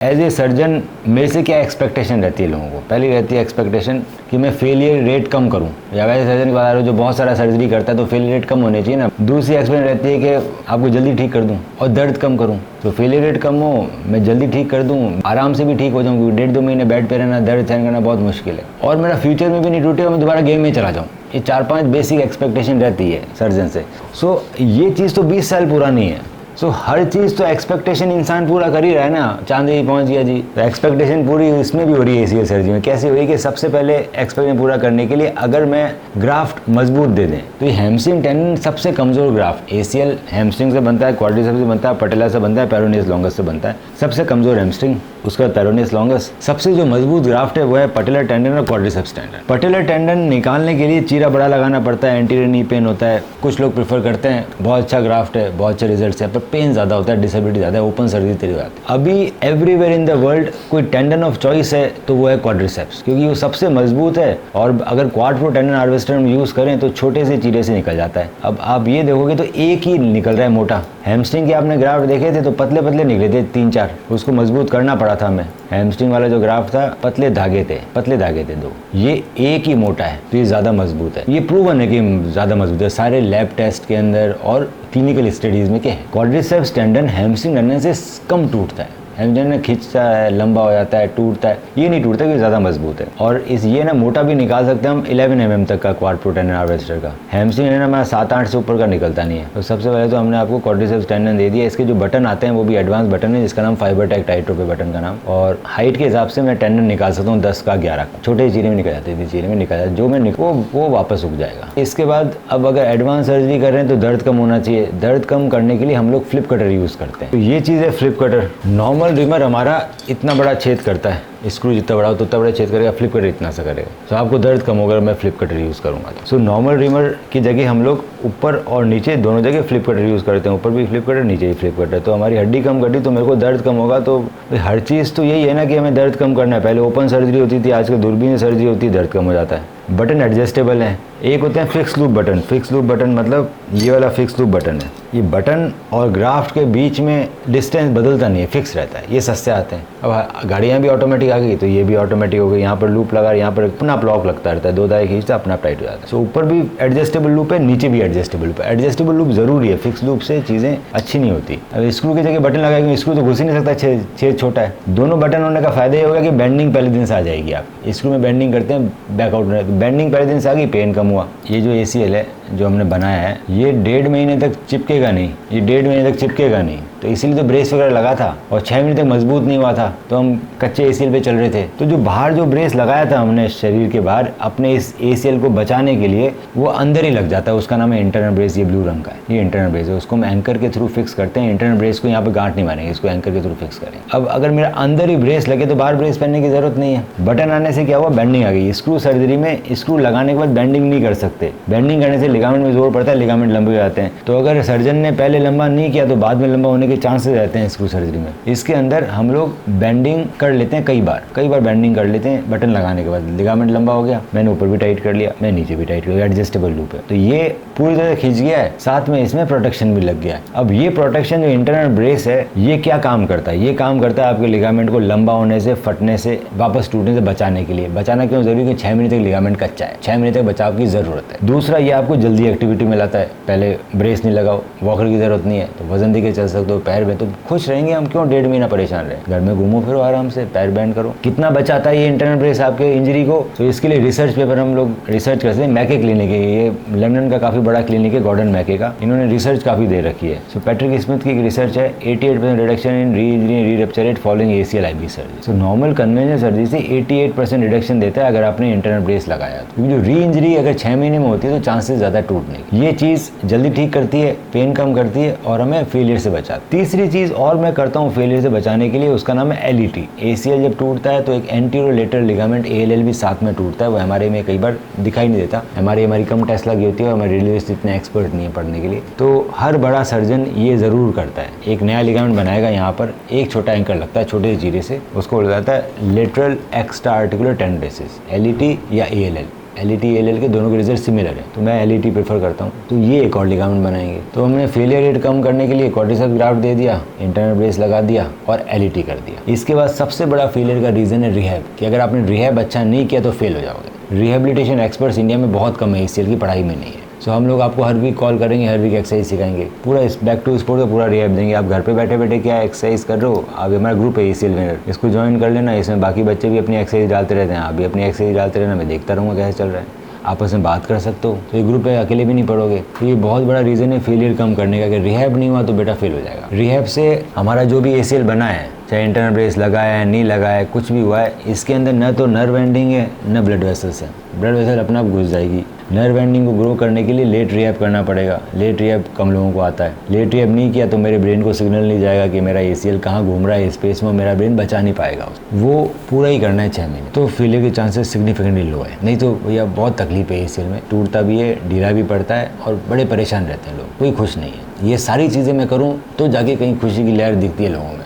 As a surgeon मेरे से क्या एक्सपेक्टेशन रहती है लोगों को? पहली रहती है एक्सपेक्टेशन कि मैं फेलियर रेट कम करूं, या वैसे सर्जन की बात आ रही है जो बहुत सारा सर्जरी करता है तो फेलियर रेट कम होनी चाहिए ना। दूसरी एक्सपेक्टेशन रहती है कि आपको जल्दी ठीक कर दूं और दर्द कम करूं, तो फेलियर रेट कम हो, मैं जल्दी ठीक कर दूं, आराम से भी ठीक हो जाऊं, क्योंकि 1.5-2 महीने बेड पे रहना, दर्द सहन करना बहुत मुश्किल है, और मेरा फ्यूचर में भी नहीं टूटे और मैं दोबारा गेम में चला जाऊँ। ये 4-5 बेसिक एक्सपेक्टेशन रहती है सर्जन से। सो ये चीज़ तो 20 साल पुरानी है। हर चीज़ तो एक्सपेक्टेशन इंसान पूरा कर ही रहा है ना। चांदी पहुंच गया जी, तो एक्सपेक्टेशन पूरी इसमें भी हो रही है ACL सर्जरी में। कैसे हुई कि सबसे पहले एक्सपेक्टेशन पूरा करने के लिए अगर मैं ग्राफ्ट मजबूत दे दें, तो ये हैमस्ट्रिंग टेंडन सबसे कमज़ोर ग्राफ्ट, ACL हैमस्ट्रिंग से बनता है, क्वाड्रिसेप्स से बनता है, पटेला से बनता है, पेरोनियस लॉन्गस से बनता है। सबसे कमज़ोर हैमस्ट्रिंग, उसका पेरोनियस लॉन्गस। सबसे जो मजबूत ग्राफ्ट है वो है पटेलर टेंडन और क्वाड्रिसेप्स टेंडन। पटेलर टेंडन निकालने के लिए चीरा बड़ा लगाना पड़ता है, एंटीरियर नी पेन होता है। कुछ लोग प्रेफर करते हैं बहुत अच्छा ग्राफ्ट है, बहुत अच्छे रिजल्ट है, पर पेन ज़्यादा होता है, डिसेबिलिटी ज़्यादा है, ओपन सर्जरी तेरी बात। अभी एवरीवेयर इन द वर्ल्ड कोई टेंडन ऑफ चॉइस है तो वो है क्वाड्रिसेप्स, क्योंकि वो सबसे मजबूत है, और अगर क्वाड प्रो टेंडन हार्वेस्टर में यूज़ करें तो छोटे से चीरे से निकल जाता है। अब आप ये देखोगे तो एक ही निकल रहा है मोटा। हैमस्ट्रिंग के आपने ग्राफ्ट देखे थे तो पतले पतले निकले थे 3-4, उसको मजबूत करना पड़ा था हमें। हैमस्ट्रिंग वाला जो ग्राफ्ट था पतले धागे थे 2, ये एक ही मोटा है तो ये ज़्यादा मजबूत है। ये प्रूवन है कि ज़्यादा मजबूत है सारे लैब टेस्ट के अंदर और क्लिनिकल स्टडीज़ में। क्या है, क्वाड्रिसेप्स टेंडन हैमस्ट्रिंग टेंडन से कम टूटता है। हैमस्ट्रिंग खींचता है, लंबा हो जाता है, टूटता है, ये नहीं टूटता क्योंकि ज़्यादा मजबूत है। और इस ये ना मोटा भी निकाल सकते हैं हम 11 mm तक का क्वाड प्रो टेंडन हार्वेस्टर का। हैमस्ट्रिंग ना हमारा 7-8 से ऊपर का निकलता नहीं है। तो सबसे पहले तो हमने आपको क्वाड्रिसेप्स टेंडन दे दिया। इसके जो बटन आते हैं वो भी एडवांस बटन है, जिसका नाम फाइबर टेक टाइट्रो पे बटन का नाम। और हाइट के हिसाब से मैं टेंडन निकाल सकता हूँ 10 का 11 का। छोटे चीरे में निकल जाते हैं, चीरे में निकल जाते, जो मैं वो वापस उग जाएगा। इसके बाद अब अगर एडवांस सर्जरी कर रहे हैं तो दर्द कम होना चाहिए। दर्द कम करने के लिए हम लोग फ्लिप कटर यूज़ करते हैं। तो ये चीज़ है फ्लिप कटर। नॉर्मल रिमर हमारा इतना बड़ा छेद करता है, स्क्रू जितना बड़ा हो तो उतना बड़ा छेद करेगा, फ्लिप कटर इतना सा करेगा। तो आपको दर्द कम होगा मैं फ्लिप कटर यूज़ करूँगा तो। नॉर्मल रिमर की जगह हम लोग ऊपर और नीचे दोनों जगह फ्लिप कटर यूज़ करते हैं, ऊपर भी फ्लिप कटर, नीचे भी फ्लिप कटर। तो हमारी हड्डी कम कटी तो मेरे को दर्द कम होगा। तो हर चीज़ तो यही है ना कि हमें दर्द कम करना है। पहले ओपन सर्जरी होती थी, आजकल दूरबीन सर्जरी होती है, दर्द कम हो जाता है। बटन एडजस्टेबल है। एक होते हैं fix loop button. Fix loop button मतलब ये वाला फिक्स लूप बटन है। ये बटन और ग्राफ्ट के बीच में डिस्टेंस बदलता नहीं है, फिक्स रहता है। ये सस्ते आते हैं। अब गाड़ियाँ भी ऑटोमेटिक आ गई तो ये भी ऑटोमेटिक हो गई। यहाँ पर लूप लगा, यहाँ पर अपना लॉक लगता रहता है, 2 दाएं खींचता अपना टाइट हो जाता है। सो ऊपर भी एडजस्टेबल लूप है, नीचे भी एडजस्टेबल लूप है। एडजस्टेबल लूप जरूरी है, फिक्स लूप से चीज़ें अच्छी नहीं होती। अब स्क्रू की जगह बटन लगाएंगे, स्क्रू तो घुस ही नहीं सकता, छेद छोटा है। दोनों बटन होने का फायदा ये होगा कि बेंडिंग पहले दिन से आ जाएगी। आप स्क्रू में बेंडिंग करते हैं, बैकआउट में बेंडिंग पहले दिन से आ गई, पेन कम हुआ। ये जो ACL है जो हमने बनाया है, ये 1.5 महीने तक चिपकेगा नहीं, ये 1.5 महीने तक चिपकेगा नहीं। तो इसीलिए तो ब्रेस वगैरह लगा था, और 6 महीने तक मजबूत नहीं हुआ था, तो हम कच्चे ACL पे चल रहे थे। तो जो बाहर जो ब्रेस लगाया था हमने शरीर के बाहर अपने इस ACL को बचाने के लिए, वो अंदर ही लग जाता है। उसका नाम है इंटरनल ब्रेस। ये ब्लू रंग का है, ये इंटरनल ब्रेस है। उसको हम एंकर के थ्रू फिक्स करते हैं। इंटरनल ब्रेस को यहाँ पे गांठ नहीं मारेंगे, इसको एंकर के थ्रू फिक्स करें। अब अगर मेरा अंदर ही ब्रेस लगे तो बाहर ब्रेस पहनने की जरूरत नहीं है। बटन आने से क्या हुआ, बेंडिंग आ गई। स्क्रू सर्जरी में स्क्रू लगाने के बाद बेंडिंग नहीं कर सकते। बेंडिंग करने से लिगामेंट में जोर पड़ता है, लिगामेंट लंबे हो जाते हैं। तो अगर सर्जन ने पहले लंबा नहीं किया तो बाद में लंबा होने के चांसेस रहते हैं स्क्रू सर्जरी में। इसके अंदर हम लोग बेंडिंग कर लेते हैं, कई बार बेंडिंग कर लेते हैं। बटन लगाने के बाद लिगामेंट लंबा हो गया, मैंने ऊपर भी टाइट कर लिया, मैं नीचे भी टाइट कर लिया। एडजस्टेबल लूप है तो ये पूरी तरह खींच गया है, साथ में इसमें प्रोटेक्शन भी लग गया है। अब ये प्रोटेक्शन जो इंटरनल ब्रेस है, ये क्या काम करता है? ये काम करता है आपके लिगामेंट को लंबा होने से, फटने से, वापस टूटने से बचाने के लिए। बचाना क्यों जरूरी है? 6 महीने तक लिगामेंट कच्चा है, 6 महीने तक बचाव की जरूरत है। दूसरा, ये आपको जल्दी एक्टिविटी में लाता है। पहले ब्रेस नहीं लगाओ, वॉकर की जरूरत नहीं है, तो वजन दे के चल सकते हो पैर में, तो खुश रहेंगे हम। क्यों 1.5 महीना परेशान रहे? घर में घूमो फिरो आराम से, पैर बैंड करो। कितना बचाता है ये इंटरनल ब्रेस आपके इंजरी को? तो इसके लिए रिसर्च पेपर हम लोग रिसर्च करते हैं। मैके क्लिनिक है, ये लंदन का काफी बड़ा क्लिनिक है, गॉर्डन मैके का। इन्होंने रिसर्च काफी दे रखी है। सो पैट्रिक स्मिथ की रिसर्च है, 88% रिडक्शन इन री इंजरी री rupture rate following ACL IB surgery. So normal conventional surgery से 88% रिडक्शन देता है अगर आपने इंटरनल ब्रेस लगाया। क्योंकि जो री इंजरी अगर 6 महीने में होती है तो चांसेस ज्यादा टूटने की। ये चीज जल्दी ठीक करती है, पेन कम करती है और हमें फेलियर से बचाती है। तीसरी चीज और मैं करता हूँ फेलियर से बचाने के लिए, उसका नाम है LET। ACL जब टूटता है तो एक एंटीरियर लेटरल लिगामेंट ALL भी साथ में टूटता है। वो हमारे में कई बार दिखाई नहीं देता, हमारी कम टेस्ट लगी होती है और हमारे रेडियोलॉजिस्ट इतने एक्सपर्ट नहीं है पढ़ने के लिए। तो हर बड़ा सर्जन ये जरूर करता है, एक नया लिगामेंट बनाएगा, यहाँ पर एक छोटा एंकर लगता है छोटे चीरे से, उसको बोला जाता है लेटरल एक्स्ट्रा आर्टिकुलर टेंडोसिस, LET या ALL। LET ALL के दोनों के रिजल्ट सिमिलर है, तो मैं LET प्रेफर करता हूँ। तो ये एक और लिगामेंट बनाएंगे। तो हमने फेलियर रेट कम करने के लिए कॉर्टिसेप्स ग्राफ्ट दे दिया, इंटरनल ब्रेस लगा दिया और LET कर दिया। इसके बाद सबसे बड़ा फेलियर का रीज़न है रिहैब, कि अगर आपने रिहैब अच्छा नहीं किया तो फेल हो जाओगे। रिहेबिलिटेशन एक्सपर्ट्स इंडिया में बहुत कम है, ACL की पढ़ाई में नहीं है। सो हम लोग आपको हर वीक कॉल करेंगे, हर वीक एक्सरसाइज सिखाएंगे, पूरा बैक टू स्पोर्ट का पूरा रिहैब देंगे। आप घर पे बैठे बैठे क्या एक्सरसाइज कर रहे हो, आप हमारा ग्रुप है ACL विनर, इसको ज्वाइन कर लेना। इसमें बाकी बच्चे भी अपनी एक्सरसाइज डालते रहते हैं, आप भी अपनी एक्सरसाइज डालते रहना, मैं देखता रहूँगा कैसे चल रहा है, आपस में बात कर सकते हो। तो ये ग्रुप है, अकेले भी नहीं पढ़ोगे। तो ये बहुत बड़ा रीज़न है फेलियर कम करने का, कि रिहैब नहीं हुआ तो बेटा फेल हो जाएगा। रिहैब से हमारा जो भी ACL बना है, चाहे इंटरनल ब्रेस लगाया है, नहीं लगाया है, कुछ भी हुआ है, इसके अंदर न तो नर्व एंडिंग है न ब्लड वेसल्स है। ब्लड वेसल अपने आप घुस जाएगी। नर्व एंडिंग को ग्रो करने के लिए लेट रिहैब करना पड़ेगा। लेट रिहैब कम लोगों को आता है। लेट रिहैब नहीं किया तो मेरे ब्रेन को सिग्नल नहीं जाएगा कि मेरा ACL कहाँ घूम रहा है स्पेस में, मेरा ब्रेन बचा नहीं पाएगा। वो पूरा ही करना है 6 महीने, तो फेलियर के चांसेस सिग्निफिकेंटली लो है। नहीं तो भैया बहुत तकलीफ है ACL में, टूटता भी है, ढीला भी पड़ता है और बड़े परेशान रहते हैं लोग, कोई खुश नहीं है। ये सारी चीज़ें मैं करूँ तो जाके कहीं खुशी की लहर दिखती है लोगों में।